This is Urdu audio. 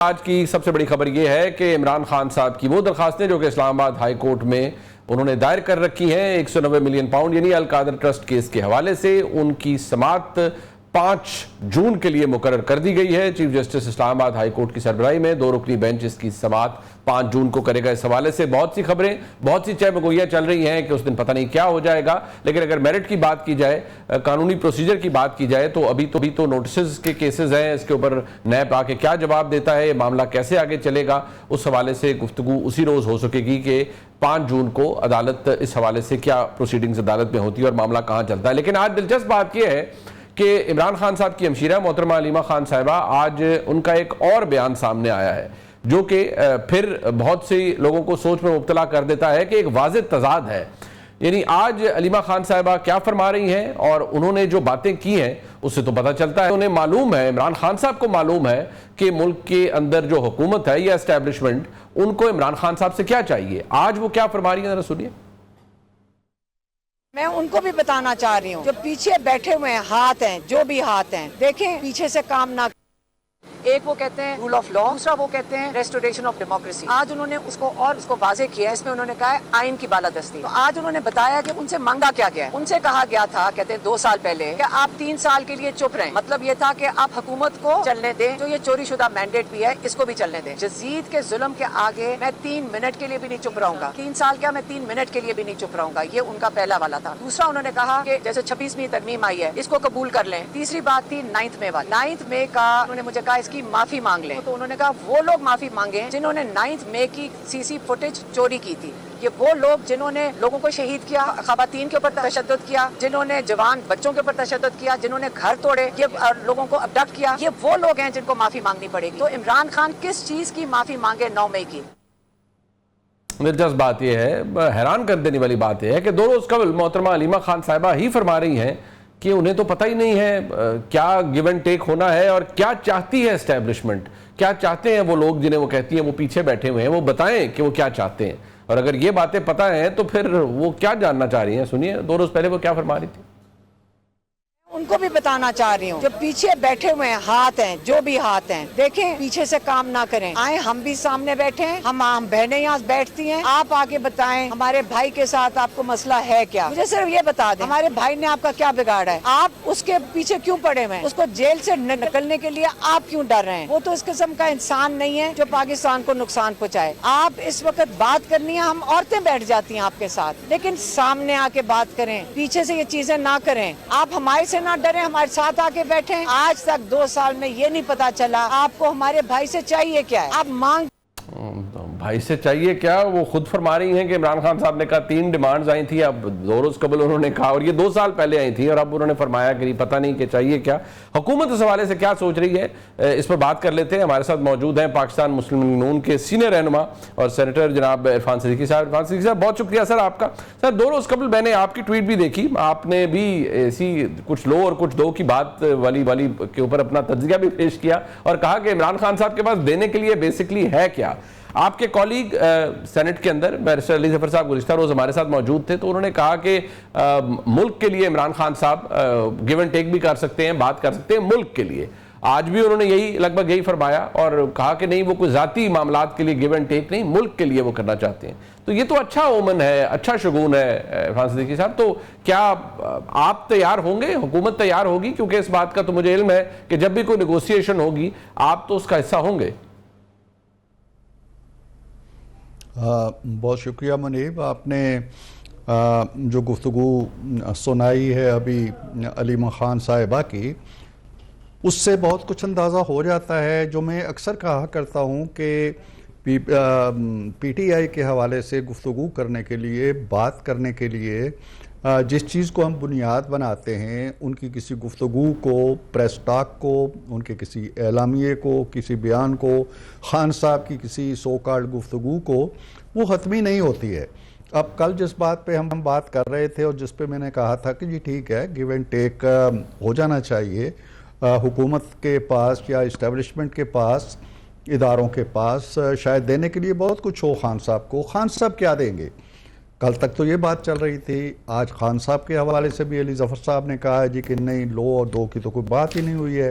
آج کی سب سے بڑی خبر یہ ہے کہ عمران خان صاحب کی وہ درخواستیں جو کہ اسلام آباد ہائی کورٹ میں انہوں نے دائر کر رکھی ہیں 190 ملین پاؤنڈ یعنی القادر ٹرسٹ کیس کے حوالے سے، ان کی سماعت 5 جون کے لیے مقرر کر دی گئی ہے۔ چیف جسٹس اسلام آباد ہائی کورٹ کی سربراہی میں 2 رکنی بینچ اس کی سماعت 5 جون کو کرے گا۔ اس حوالے سے بہت سی خبریں، بہت سی چہمگوئیاں چل رہی ہیں کہ اس دن پتہ نہیں کیا ہو جائے گا، لیکن اگر میرٹ کی بات کی جائے، قانونی پروسیجر کی بات کی جائے تو ابھی تو نوٹسز کے کیسز ہیں، اس کے اوپر نیب آ کے کیا جواب دیتا ہے، یہ معاملہ کیسے آگے چلے گا، اس حوالے سے گفتگو اسی روز ہو سکے گی کہ 5 جون کو عدالت اس حوالے سے کیا پروسیڈنگز عدالت میں ہوتی ہے اور معاملہ کہاں چلتا ہے۔ لیکن آج دلچسپ بات یہ ہے کہ عمران خان صاحب کی ہمشیرہ محترمہ علیمہ خان صاحبہ، آج ان کا ایک اور بیان سامنے آیا ہے جو کہ پھر بہت سے لوگوں کو سوچ میں مبتلا کر دیتا ہے کہ ایک واضح تضاد ہے۔ یعنی آج علیمہ خان صاحبہ کیا فرما رہی ہیں اور انہوں نے جو باتیں کی ہیں اس سے تو پتہ چلتا ہے، انہیں معلوم ہے، عمران خان صاحب کو معلوم ہے کہ ملک کے اندر جو حکومت ہے یا اسٹیبلشمنٹ، ان کو عمران خان صاحب سے کیا چاہیے۔ آج وہ کیا فرما رہی ہیں، ذرا سنیے۔ میں ان کو بھی بتانا چاہ رہی ہوں جو پیچھے بیٹھے ہوئے ہیں، ہاتھ ہیں، جو بھی ہاتھ ہیں، دیکھیں پیچھے سے کام نہ، ایک وہ کہتے ہیں رول آف لا، دوسرا وہ کہتے ہیں ریسٹوریشن آف ڈیموکریسی۔ آج انہوں نے اس کو واضح کیا، اس میں انہوں نے کہا ہے آئین کی بالادستی۔ تو آج انہوں نے بتایا کہ ان سے مانگا کیا گیا ہے۔ ان سے کہا گیا تھا، کہتے ہیں 2 سال پہلے، کہ آپ 3 سال کے لیے چپ رہیں، مطلب یہ تھا کہ آپ حکومت کو چلنے دیں، جو یہ چوری شدہ مینڈیٹ بھی ہے اس کو بھی چلنے دیں۔ جزید کے ظلم کے آگے میں 3 منٹ کے لیے بھی نہیں چپ رہوں گا، 3 سال کیا، میں 3 منٹ کے لیے بھی نہیں چپ رہوں گا۔ یہ ان کا پہلا والا تھا۔ دوسرا انہوں نے کہا کہ جیسے 26ویں ترمیم آئی ہے اس کو قبول کر لیں۔ تیسری بات تھی 9 مئی والی، 9 مئی کا انہوں نے مجھے کہا اس کی معافی مانگ لیں۔ تو انہوں نے کہا وہ لوگ معافی مانگیں جنہوں نے 9 مئی کی CC فوٹیج چوری کی تھی، یہ وہ لوگ جنہوں نے لوگوں کو شہید کیا، خواتین کے اوپر تشدد کیا، جنہوں نے جوان بچوں کے اوپر تشدد کیا، جنہوں نے گھر توڑے، یہ لوگوں کو ابڈکٹ کیا، یہ وہ لوگ ہیں جن کو معافی مانگنی پڑے گی۔ تو عمران خان کس چیز کی معافی مانگے 9 مئی کی؟ دلچسپ بات یہ ہے، حیران کر دینے والی بات یہ ہے کہ 2 روز قبل محترمہ علیمہ خان صاحبہ ہی فرما رہی ہیں کہ انہیں تو پتہ ہی نہیں ہے کیا گیو اینڈ ٹیک ہونا ہے اور کیا چاہتی ہے اسٹیبلشمنٹ، کیا چاہتے ہیں وہ لوگ جنہیں وہ کہتی ہیں وہ پیچھے بیٹھے ہوئے ہیں، وہ بتائیں کہ وہ کیا چاہتے ہیں، اور اگر یہ باتیں پتہ ہیں تو پھر وہ کیا جاننا چاہ رہی ہیں۔ سنیے 2 روز پہلے وہ کیا فرما رہی تھی۔ ان کو بھی بتانا چاہ رہی ہوں جو پیچھے بیٹھے ہوئے ہیں، ہاتھ ہیں، جو بھی ہاتھ ہیں، دیکھیں پیچھے سے کام نہ کریں، آئیں ہم بھی سامنے بیٹھے ہیں، ہم بہنیں یہاں بیٹھتی ہیں، آپ آگے بتائیں ہمارے بھائی کے ساتھ آپ کو مسئلہ ہے کیا، مجھے صرف یہ بتا دیں ہمارے بھائی نے آپ کا کیا بگاڑا ہے، آپ اس کے پیچھے کیوں پڑے ہوئے ہیں، اس کو جیل سے نکلنے کے لیے آپ کیوں ڈر رہے ہیں، وہ تو اس قسم کا انسان نہیں ہے جو پاکستان کو نقصان پہنچائے۔ آپ اس وقت بات کرنی ہے، ہم عورتیں بیٹھ جاتی ہیں آپ کے ساتھ، لیکن سامنے آ کے بات کریں، پیچھے سے یہ چیزیں نہ کریں، آپ ہمارے سے نہ ڈریں، ہمارے ساتھ آ کے بیٹھیں۔ آج تک 2 سال میں یہ نہیں پتا چلا آپ کو ہمارے بھائی سے چاہیے کیا ہے، آپ مانگ بھائی سے چاہیے کیا، وہ خود فرما رہی ہیں کہ عمران خان صاحب نے کہا 3 ڈیمانڈز آئی تھیں، اب 2 روز قبل انہوں نے کہا، اور یہ 2 سال پہلے آئی تھیں، اور اب انہوں نے فرمایا کہ پتہ نہیں کہ چاہیے کیا۔ حکومت اس حوالے سے کیا سوچ رہی ہے، اس پر بات کر لیتے ہیں۔ ہمارے ساتھ موجود ہیں پاکستان مسلم لیگ نون کے سینئر رہنما اور سینیٹر جناب عرفان صدیقی صاحب۔ عرفان صدیقی صاحب بہت شکریہ سر آپ کا۔ سر 2 روز قبل میں نے آپ کی ٹویٹ بھی دیکھی، آپ نے بھی ایسی کچھ لو اور کچھ دو کی بات والی کے اوپر اپنا تجزیہ بھی پیش کیا اور کہا کہ عمران خان صاحب کے پاس دینے کے لیے بیسکلی ہے کیا۔ آپ کے کولیگ سینٹ کے اندر بیرسٹر علی ظفر صاحب گزشتہ روز ہمارے ساتھ موجود تھے، تو انہوں نے کہا کہ ملک کے لیے عمران خان صاحب گیو اینڈ ٹیک بھی کر سکتے ہیں، بات کر سکتے ہیں ملک کے لیے۔ آج بھی انہوں نے لگ بھگ یہی فرمایا اور کہا کہ نہیں، وہ کوئی ذاتی معاملات کے لیے گیو اینڈ ٹیک نہیں، ملک کے لیے وہ کرنا چاہتے ہیں۔ تو یہ تو اچھا اومن ہے، اچھا شگون ہے عرفان صدیقی صاحب۔ تو کیا آپ تیار ہوں گے، حکومت تیار ہوگی، کیونکہ اس بات کا تو مجھے علم ہے کہ جب بھی کوئی نیگوسیشن ہوگی آپ تو اس کا حصہ ہوں گے۔ بہت شکریہ منیب، آپ نے جو گفتگو سنائی ہے ابھی علیمہ خان صاحبہ کی، اس سے بہت کچھ اندازہ ہو جاتا ہے۔ جو میں اکثر کہا کرتا ہوں کہ پی ٹی آئی کے حوالے سے گفتگو کرنے کے لیے، بات کرنے کے لیے جس چیز کو ہم بنیاد بناتے ہیں، ان کی کسی گفتگو کو، پریس ٹاک کو، ان کے کسی اعلامیے کو، کسی بیان کو، خان صاحب کی کسی سو کالڈ گفتگو کو، وہ حتمی نہیں ہوتی ہے۔ اب کل جس بات پہ ہم بات کر رہے تھے اور جس پہ میں نے کہا تھا کہ جی ٹھیک ہے، گیو اینڈ ٹیک ہو جانا چاہیے حکومت کے پاس یا اسٹیبلشمنٹ کے پاس، اداروں کے پاس، شاید دینے کے لیے بہت کچھ ہو خان صاحب کو۔ خان صاحب کیا دیں گے؟ کل تک تو یہ بات چل رہی تھی، آج خان صاحب کے حوالے سے بھی علی ظفر صاحب نے کہا ہے جی کہ نہیں، لو اور دو کی تو کوئی بات ہی نہیں ہوئی ہے۔